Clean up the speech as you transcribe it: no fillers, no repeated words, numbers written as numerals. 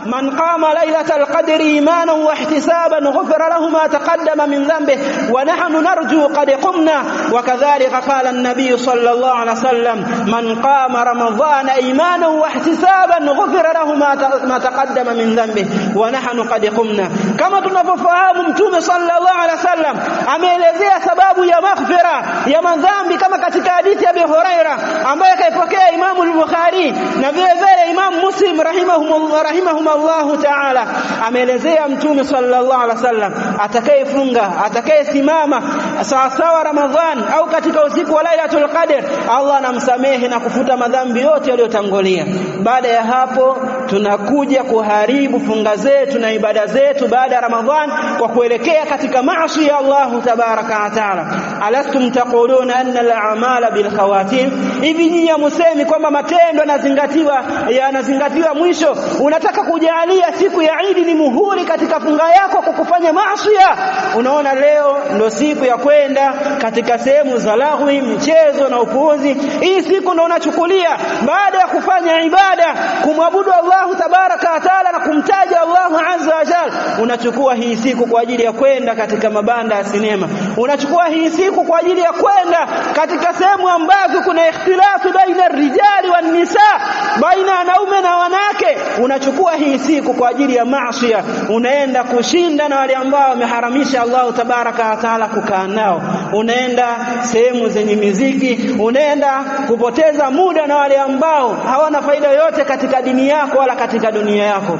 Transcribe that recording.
man qama laylatal qadri imanan wa ihtisaban ghufira lahu ma taqaddama min dhanbihi wa nahnu narju qad qumna wa kadhalika qala an-nabiy sallallahu alayhi wasallam man qama ramadhana imanan wa ihtisaban ghufira lahu ma taqaddama min dhanbihi wa nahnu qad qumna. Kama tunavyofahamu Mtume sallallahu alayhi wasallam ameelezea sababu ya maghfira ya madhambi kama katika hadithi ya Abi Huraira ambaye kaipokea Imam al-Bukhari na vile vile Imam Muslim rahimahumullah ta'ala. Ameelezea Mtume sallallahu alaihi wasallam atakayefunga, atakayesimama sawa Ramadhan au katika usiku wa Lailatul Qadr, Allah anamsamehe na kufuta madhambi yote yaliyotangulia. Baada ya hapo tunakuja kuharibu funga zetu na ibada zetu baada ya Ramadhan kwa kuelekea katika maasi ya Allah tabaraka wa taala. Alastum taquluna anna al-a'mala bil khawatim, hivi nyinyi msemi kwamba matendo yanazingatiwa mwisho? Unataka kujalia siku ya Eid ni muhuri katika funga yako kwa kufanya maasi? Unaona leo ndio siku ya kwenda katika sehemu za lahwi, michezo na upuuzi. Hii siku ndio unachukulia baada ya kufanya ibada, kumwabudu Allah tabaraka wa taala na kumtaja Allah azza wa jalla, unachukua hii siku kwa ajili ya kwenda katika mabanda ya sinema. Unachukua hii siku kwa ajili ya kwenda katika sehemu ambazo kuna ikhtilafu baina rijali wan nisa, baina wanaume na wanawake. Unachukua hii siku kwa ajili ya maasi, unaenda kushinda na wale ambao wameharamisha Allah tabaraka wa taala kukaa nao. Unaenda sehemu zenye muziki, unaenda kupoteza muda na wale ambao hawana faida yote katika dini yako wala katika dunia yako.